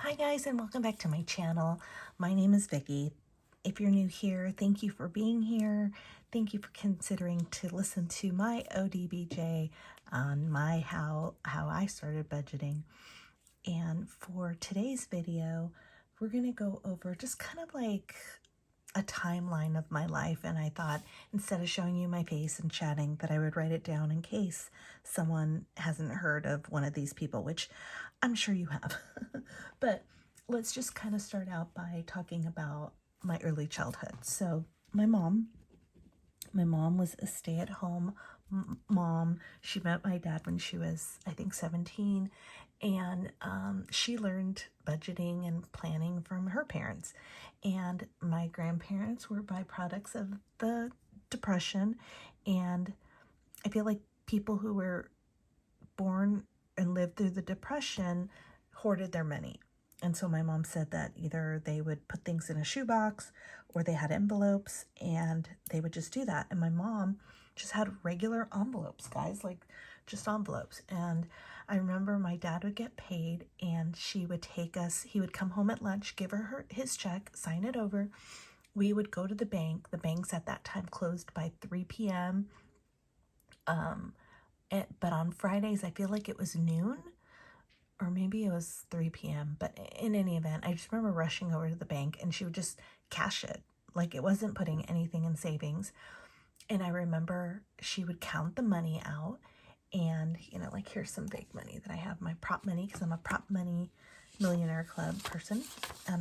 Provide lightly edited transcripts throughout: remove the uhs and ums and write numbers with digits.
Hi guys, and welcome back to my channel. My name is Vicki. If you're new here, thank you for being here. Thank you for considering to listen to my ODBJ on my how I started budgeting. And for today's video, we're going to go over just kind of like a timeline of my life, and I thought instead of showing you my face and chatting that I would write it down in case someone hasn't heard of one of these people, which I'm sure you have. But let's just kind of start out by talking about my early childhood. So my mom was a stay-at-home mom. She met my dad when she was, I think, 17, and she learned budgeting and planning from her parents. And my grandparents were byproducts of the Depression, and I feel like people who were born and lived through the Depression hoarded their money. And so my mom said that either they would put things in a shoebox or they had envelopes and they would just do that. And my mom just had regular envelopes, guys, like just envelopes. And I remember my dad would get paid and she would take us, he would come home at lunch, give her his check, sign it over. We would go to the bank. The banks at that time closed by 3 p.m. But on Fridays, I feel like it was noon, or maybe it was 3 p.m. But in any event, I just remember rushing over to the bank and she would just cash it. Like it wasn't putting anything in savings. And I remember she would count the money out and, you know, like here's some fake money that I have, my prop money, because I'm a prop money millionaire club person.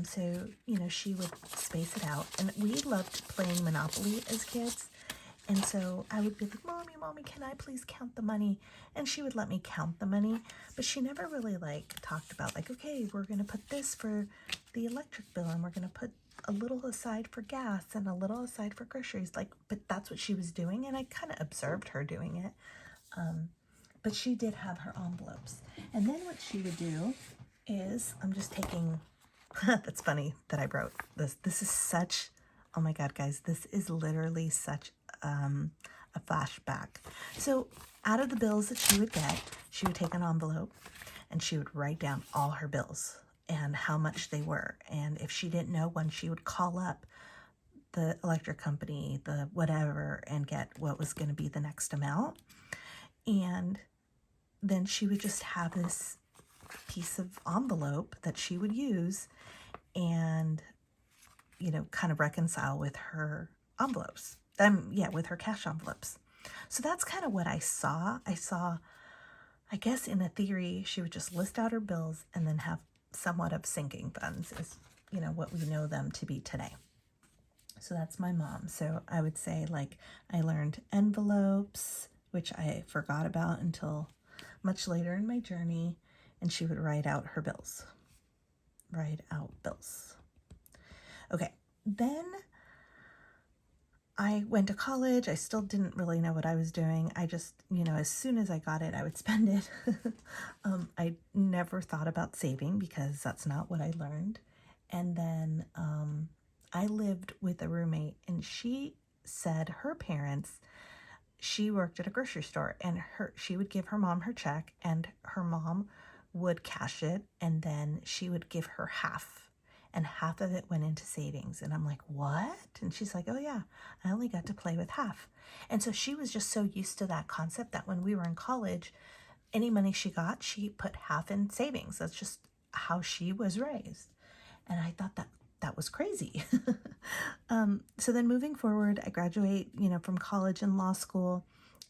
So, you know, she would space it out. And we loved playing Monopoly as kids. And so I would be like, Mommy, can I please count the money? And she would let me count the money, but she never really like talked about like, okay, we're going to put this for the electric bill and we're going to put a little aside for gas and a little aside for groceries. Like, but that's what she was doing. And I kind of observed her doing it. But she did have her envelopes. And then what she would do is, I'm just taking, that's funny that I wrote this. This is such, oh my God, guys, this is literally such a flashback. So out of the bills that she would get, she would take an envelope and she would write down all her bills and how much they were. And if she didn't know one, she would call up the electric company, the whatever, and get what was going to be the next amount. And then she would just have this piece of envelope that she would use and, you know, kind of reconcile with her envelopes. With her cash envelopes. So that's kind of what I saw. I guess in a theory, she would just list out her bills and then have somewhat of sinking funds is, you know, what we know them to be today. So that's my mom. So I would say like I learned envelopes, which I forgot about until much later in my journey, and she would write out her bills. Okay, then I went to college. I still didn't really know what I was doing. I just, you know, as soon as I got it, I would spend it. I never thought about saving because that's not what I learned. And then I lived with a roommate, and she said her parents, she worked at a grocery store, and she would give her mom her check, and her mom would cash it, and then she would give her half. And half of it went into savings. And I'm like, what? And she's like, oh yeah, I only got to play with half. And so she was just so used to that concept that when we were in college, any money she got, she put half in savings. That's just how she was raised. And I thought that was crazy. So then moving forward, I graduate, you know, from college and law school,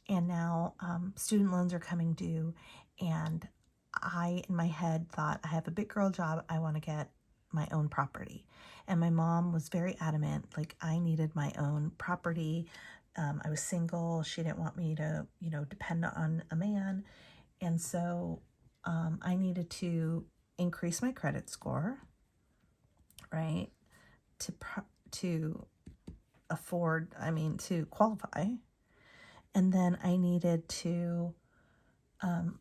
and now student loans are coming due. And I, in my head, thought I have a big girl job. I want to get my own property. And my mom was very adamant, like I needed my own property. I was single. She didn't want me to, you know, depend on a man. And so I needed to increase my credit score, right? To afford, to qualify. And then I needed to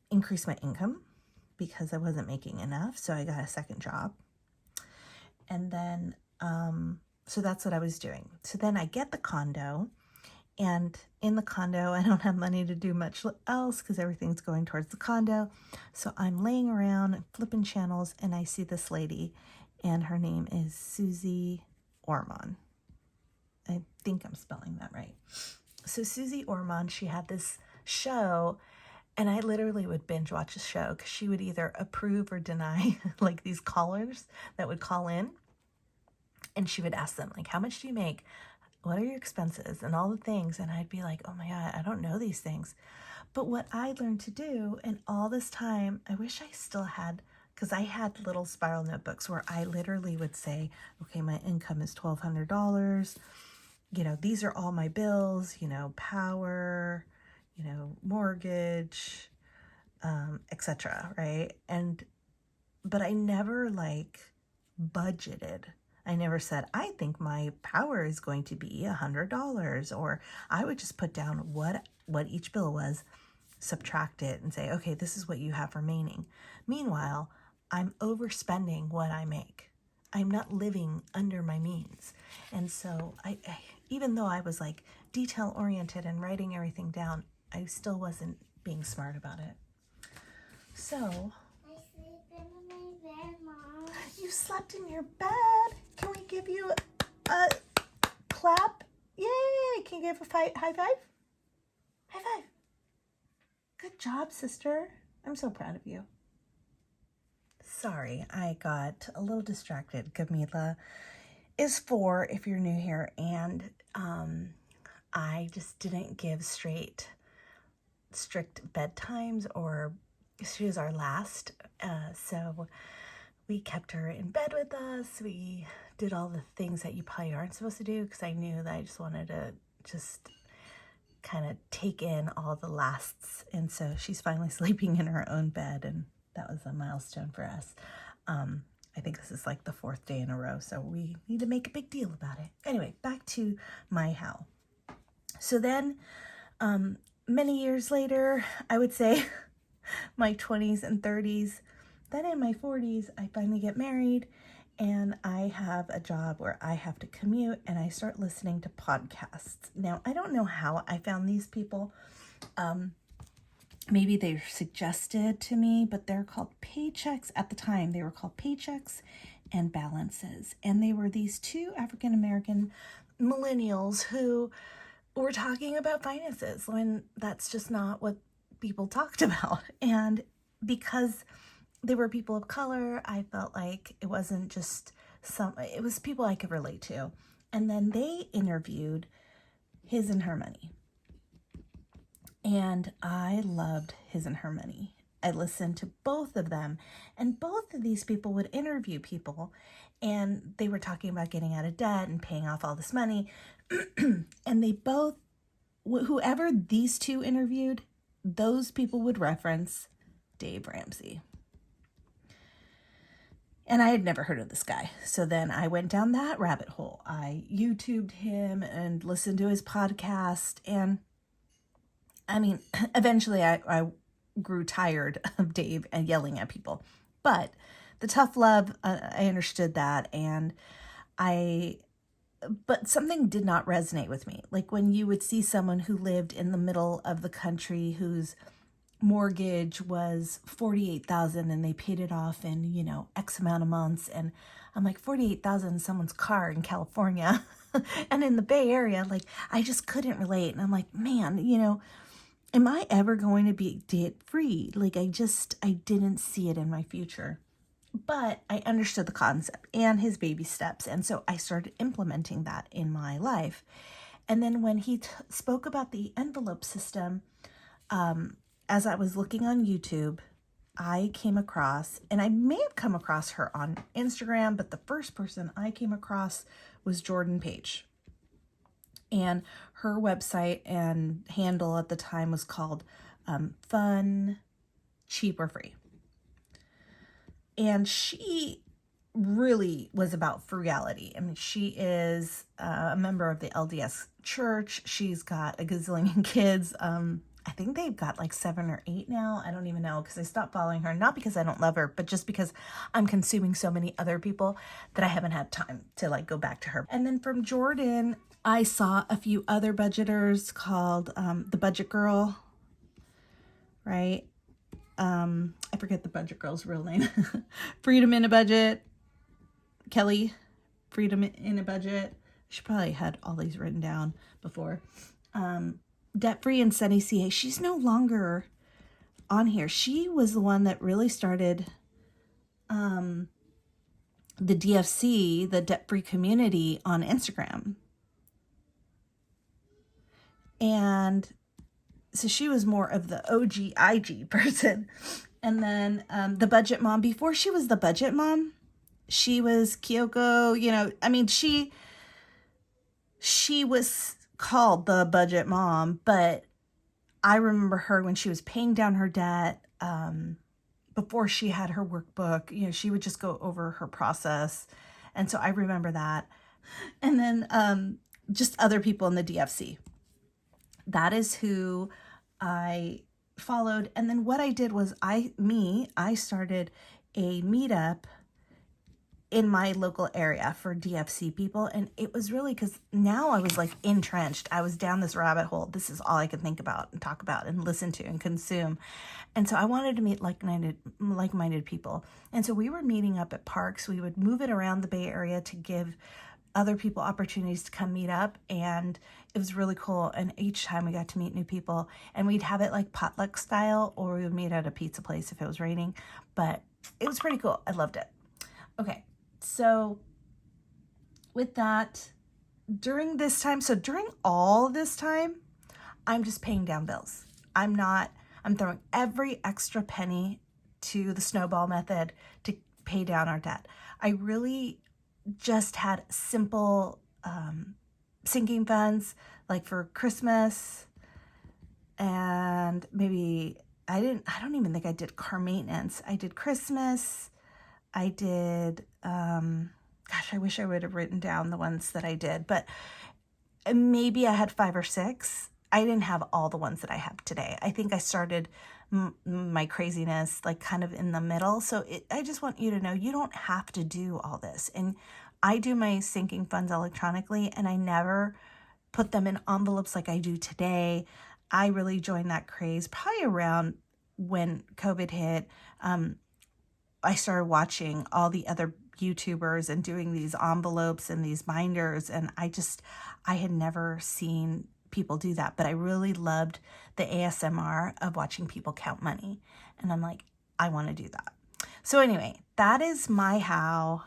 increase my income because I wasn't making enough. So I got a second job. And then, so that's what I was doing. So then I get the condo, And in the condo, I don't have money to do much else because everything's going towards the condo. So I'm laying around flipping channels and I see this lady, and her name is Susie Orman. I think I'm spelling that right. So Susie Orman, she had this show, and I literally would binge watch a show because she would either approve or deny like these callers that would call in, and she would ask them like, how much do you make? What are your expenses? And all the things. And I'd be like, oh my God, I don't know these things. But what I learned to do, and all this time, I wish I still had, because I had little spiral notebooks where I literally would say, okay, my income is $1,200. You know, these are all my bills, you know, power, you know, mortgage, etc. Right? But I never like budgeted. I never said, I think my power is going to be $100, or I would just put down what each bill was, subtract it, and say, okay, this is what you have remaining. Meanwhile, I'm overspending what I make. I'm not living under my means. And so I even though I was like detail oriented and writing everything down, I still wasn't being smart about it. So I sleep in my bed, Mom. You slept in your bed? Can we give you a clap? Yay! Can you give a high five? High five. Good job, sister. I'm so proud of you. Sorry, I got a little distracted. Camila is 4 if you're new here, and I just didn't give strict bedtimes, or she was our last, so we kept her in bed with us. We did all the things that you probably aren't supposed to do, because I knew that I just wanted to just kind of take in all the lasts. And so she's finally sleeping in her own bed, and that was a milestone for us. I think this is like the 4th day in a row, so we need to make a big deal about it. Anyway, back to my how. So then, many years later, I would say my 20s and 30s, then in my 40s, I finally get married, and I have a job where I have to commute, and I start listening to podcasts. Now, I don't know how I found these people. Maybe they're suggested to me, but they're called Paychecks. At the time, they were called Paychecks and Balances. And they were these 2 African-American millennials who were talking about finances when that's just not what people talked about. And because they were people of color, I felt like it wasn't just it was people I could relate to. And then they interviewed His and Her Money. And I loved His and Her Money. I listened to both of them, and both of these people would interview people, and they were talking about getting out of debt and paying off all this money. And they both, whoever these 2 interviewed, those people would reference Dave Ramsey. And I had never heard of this guy. So then I went down that rabbit hole. I YouTubed him and listened to his podcast, and I mean, eventually I grew tired of Dave and yelling at people. But the tough love, I understood that. But something did not resonate with me. Like when you would see someone who lived in the middle of the country whose mortgage was $48,000 and they paid it off in, you know, X amount of months. And I'm like, $48,000 is someone's car in California and in the Bay Area. Like, I just couldn't relate. And I'm like, man, you know, am I ever going to be debt free? Like, I didn't see it in my future. But I understood the concept and his baby steps. And so I started implementing that in my life. And then when he spoke about the envelope system, as I was looking on YouTube, I came across, and I may have come across her on Instagram, but the first person I came across was Jordan Page. And her website and handle at the time was called Fun, Cheap, or Free. And she really was about frugality. I mean, she is a member of the LDS church. She's got a gazillion kids. I think they've got like 7 or 8 now. I don't even know, because I stopped following her, not because I don't love her, but just because I'm consuming so many other people that I haven't had time to like go back to her. And then from Jordan, I saw a few other budgeters called the Budget Girl, right? I forget the Budget Girl's real name. Freedom in a Budget. Kelly, Freedom in a Budget. She probably had all these written down before. Debt Free and Sunny CA. She's no longer on here. She was the one that really started the DFC, the Debt Free community, on Instagram. And so she was more of the OGIG person. And then the Budget Mom, before she was the Budget Mom, she was Kyoko, you know, I mean, she was called the Budget Mom, but I remember her when she was paying down her debt, before she had her workbook, you know, she would just go over her process. And so I remember that. And then just other people in the DFC. That is who I followed. And then what I did was I started a meetup in my local area for DFC people. And it was really because now I was like entrenched. I was down this rabbit hole. This is all I could think about and talk about and listen to and consume. And so I wanted to meet like-minded people. And so we were meeting up at parks. We would move it around the Bay Area to give other people opportunities to come meet up, and it was really cool. And each time we got to meet new people, and we'd have it like potluck style, or we would meet at a pizza place if it was raining, but it was pretty cool. I loved it. Okay, so with that, during all this time, I'm just paying down bills. I'm throwing every extra penny to the snowball method to pay down our debt. I really just had simple sinking funds, like for Christmas, and maybe I don't even think I did car maintenance. I did Christmas. I did, gosh, I wish I would have written down the ones that I did, but maybe I had 5 or 6. I didn't have all the ones that I have today. I think I started my craziness like kind of in the middle. So I just want you to know you don't have to do all this. And I do my sinking funds electronically, and I never put them in envelopes like I do today. I really joined that craze probably around when COVID hit. I started watching all the other YouTubers and doing these envelopes and these binders, and I had never seen people do that, but I really loved the ASMR of watching people count money, and I'm like, I want to do that. So anyway, that is my how.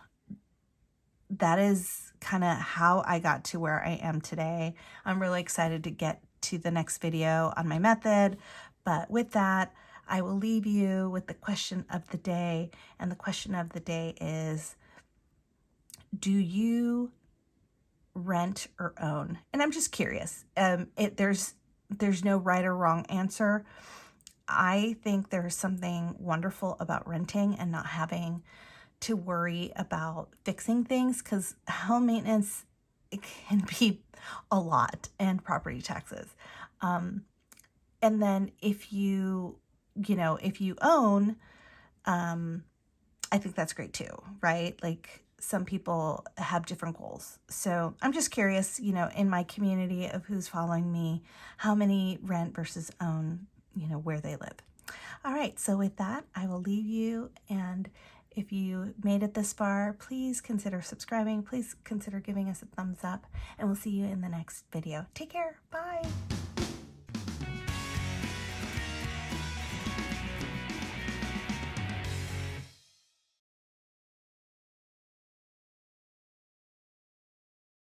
That is kind of how I got to where I am today. I'm really excited to get to the next video on my method, but with that, I will leave you with the question of the day, and the question of the day is, do you rent or own? And I'm just curious. There's no right or wrong answer. I think there's something wonderful about renting and not having to worry about fixing things, because home maintenance, it can be a lot, and property taxes. And then if you own, I think that's great too, right? Like, some people have different goals. So I'm just curious, in my community of who's following me, how many rent versus own, where they live. All right. So with that, I will leave you. And if you made it this far, please consider subscribing. Please consider giving us a thumbs up, and we'll see you in the next video. Take care. Bye.